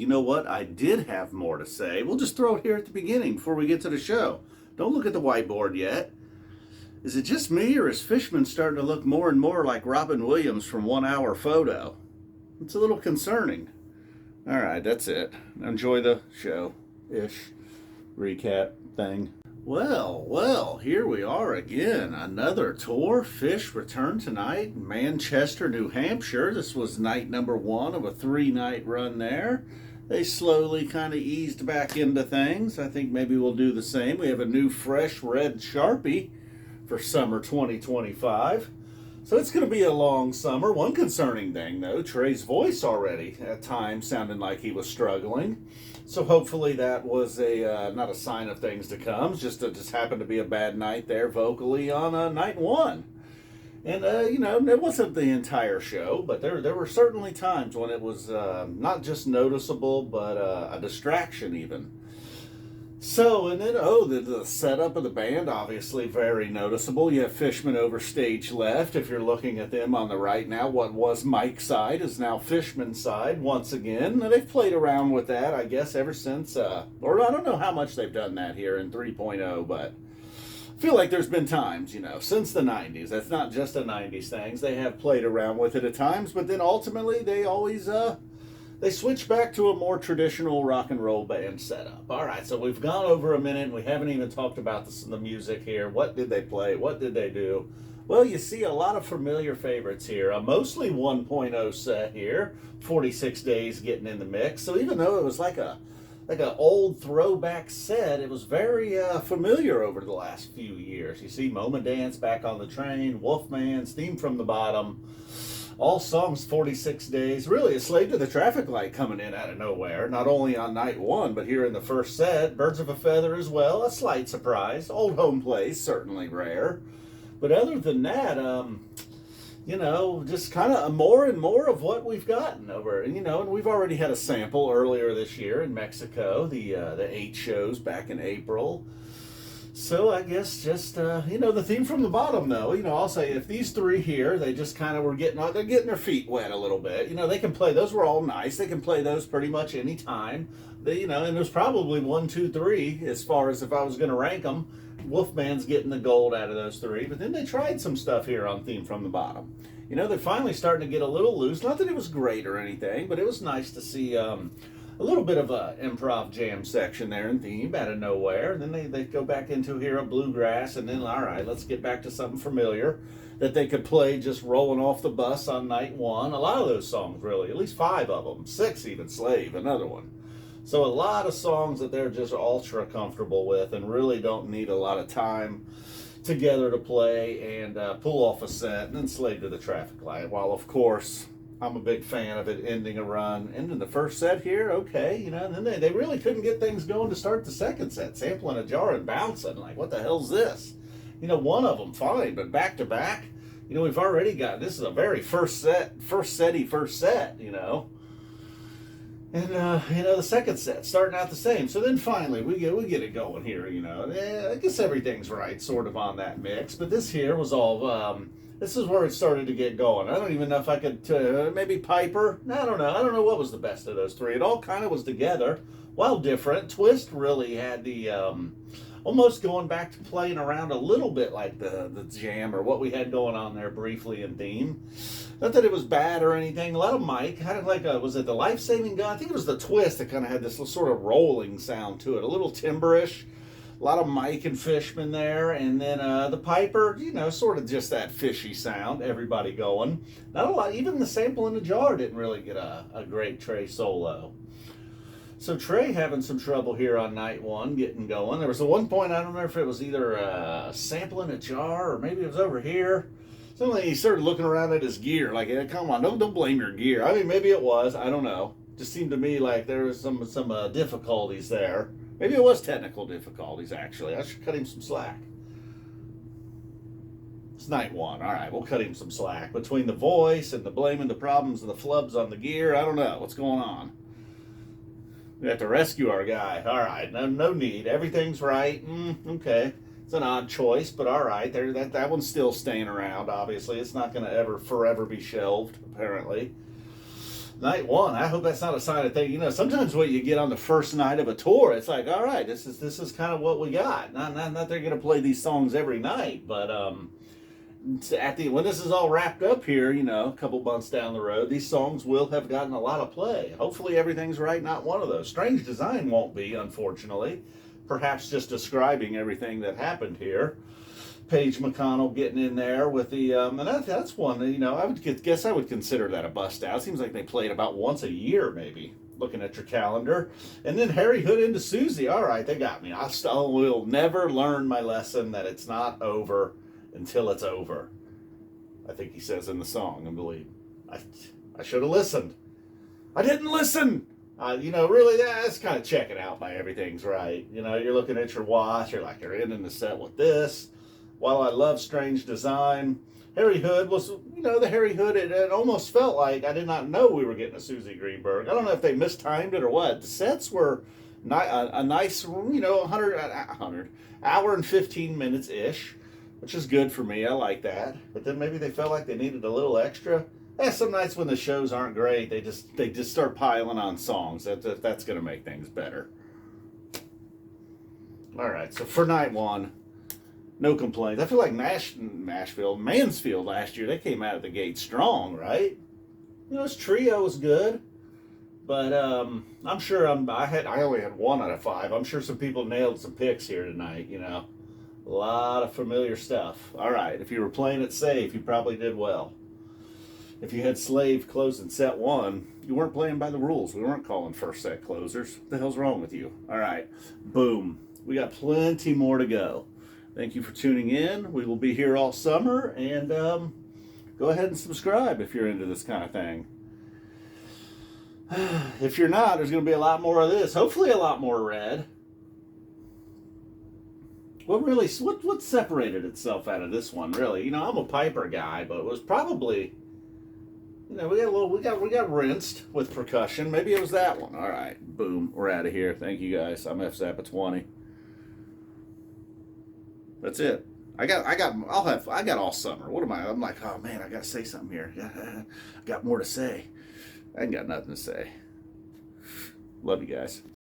know what? I did have more to say. We'll just throw it here at the beginning before we get to the show. Don't look at the whiteboard yet. Is it just me, or is Fishman starting to look more and more like Robin Williams from 1 Hour Photo? It's a little concerning. All right, that's it. Enjoy the show-ish recap thing. Well, here we are again. Another tour. Phish returned tonight in Manchester, New Hampshire. This was night number 1 of a 3-night run there. They slowly kind of eased back into things. I think maybe we'll do the same. We have a new fresh red Sharpie for summer 2025. So it's going to be a long summer. One concerning thing, though, Trey's voice already at times sounded like he was struggling. So hopefully that was not a sign of things to come. Just happened to be a bad night there vocally on night 1. And, it wasn't the entire show, but there were certainly times when it was not just noticeable, but a distraction even. So, and then, the setup of the band, obviously very noticeable. You have Fishman over stage left. If you're looking at them on the right now, what was Mike's side is now Fishman's side once again. And they've played around with that, I guess, ever since, or I don't know how much they've done that here in 3.0, but I feel like there's been times, since the 90s. That's not just a 90s thing. They have played around with it at times, but then ultimately they always, they switch back to a more traditional rock and roll band setup. All right, so we've gone over a minute and we haven't even talked about the music here. What did they play? What did they do? Well, you see a lot of familiar favorites here. A mostly 1.0 set here. 46 Days getting in the mix. So even though it was like an old throwback set, it was very familiar over the last few years. You see Moma Dance, Back on the Train, Wolfman, Steam from the Bottom. All songs 46 Days. Really a Slave to the Traffic Light coming in out of nowhere. Not only on night 1, but here in the first set. Birds of a Feather as well. A slight surprise. Old Home Place, certainly rare. But other than that, just kind of more and more of what we've gotten over. And we've already had a sample earlier this year in Mexico. The 8 shows back in April. So I guess just, the theme from the bottom, though, I'll say if these 3 here, they just kind of they're getting their feet wet a little bit. They can play, those were all nice. They can play those pretty much any time. And there's probably 1, 2, 3 as far as if I was going to rank them. Wolfman's getting the gold out of those 3. But then they tried some stuff here on Theme from the Bottom. They're finally starting to get a little loose. Not that it was great or anything, but it was nice to see a little bit of a improv jam section there in Theme out of nowhere. And then they go back into here a bluegrass, and then, all right, let's get back to something familiar that they could play just rolling off the bus on night 1. A lot of those songs, really, at least 5 of them, 6 even, Slave, another one. So a lot of songs that they're just ultra comfortable with and really don't need a lot of time together to play and pull off a set, and then Slave to the Traffic Light. While, of course, I'm a big fan of it ending a run. Ending the first set here, okay, and then they really couldn't get things going to start the second set. Sampling a jar and Bouncin, like, what the hell's this? One of them, fine, but back to back, we've already got, this is a very first set. And, the second set, starting out the same. So then finally, we get it going here, I guess everything's right, sort of, on that mix. But this here was all, this is where it started to get going. I don't even know if I could, maybe Piper? I don't know. I don't know what was the best of those 3. It all kind of was together, while different. Twist really had the, almost going back to playing around a little bit like the jam or what we had going on there briefly in Theme. Not that it was bad or anything. A lot of Mike, kind of like, was it the Life-Saving Gun? I think it was the Twist that kind of had this sort of rolling sound to it, a little timberish. A lot of Mike and Fishman there, and then the Piper, sort of just that fishy sound, everybody going. Not a lot, even the sample in the jar didn't really get a great Trey solo. So Trey having some trouble here on night 1, getting going. There was at one point, I don't remember if it was either a sample in a jar or maybe it was over here. Suddenly he started looking around at his gear, like, come on, don't blame your gear. I mean, maybe it was, I don't know. Just seemed to me like there was some difficulties there. Maybe it was technical difficulties, actually. I should cut him some slack. It's night 1. All right, we'll cut him some slack. Between the voice and the blaming the problems of the flubs on the gear, I don't know. What's going on? We have to rescue our guy. All right, no need. Everything's right. Okay. It's an odd choice, but all right. That one's still staying around, obviously. It's not going to ever forever be shelved, apparently. Night one. I hope that's not a sign of thing. You know, sometimes when you get on the first night of a tour, it's like, all right, this is kind of what we got. Not they're gonna play these songs every night, but when this is all wrapped up here, you know, a couple months down the road, these songs will have gotten a lot of play. Hopefully everything's right, not one of those. Strange Design won't be, unfortunately. Perhaps just describing everything that happened here. Paige McConnell getting in there with the, and that's one that, you know, I would guess I would consider that a bust out. Seems like they played about once a year, maybe, looking at your calendar. And then Harry Hood into Suzy. All right, they got me. I still will never learn my lesson that it's not over until it's over. I think he says in the song, I believe. I should have listened. I didn't listen. You know, really, that's kind of checking out by everything's right. You know, you're looking at your watch. You're like, you're ending the set with this. While I love Strange Design, Harry Hood was, you know, the Harry Hood, it almost felt like I did not know we were getting a Suzy Greenberg. I don't know if they mistimed it or what. The sets were a nice, you know, 100 hour and 15 minutes-ish, which is good for me. I like that. But then maybe they felt like they needed a little extra. Some nights when the shows aren't great, they just start piling on songs. That's going to make things better. All right, so for night one, no complaints. I feel like Mansfield last year, they came out of the gate strong, right? You know, his trio was good, but I'm sure I only had 1 out of 5. I'm sure some people nailed some picks here tonight. You know, a lot of familiar stuff. All right, if you were playing it safe, you probably did well. If you had Slave closing set 1, you weren't playing by the rules. We weren't calling first set closers. What the hell's wrong with you? All right, boom. We got plenty more to go. Thank you for tuning in. We will be here all summer, and go ahead and subscribe if you're into this kind of thing. If you're not, there's going to be a lot more of this. Hopefully a lot more red. What separated itself out of this one, really? You know, I'm a Piper guy, but it was probably, you know, we got rinsed with percussion. Maybe it was that one. All right, boom, we're out of here. Thank you guys. I'm F Zappa 20. That's it. I got all summer. What am I? I'm like, oh man, I got to say something here. I got more to say. I ain't got nothing to say. Love you guys.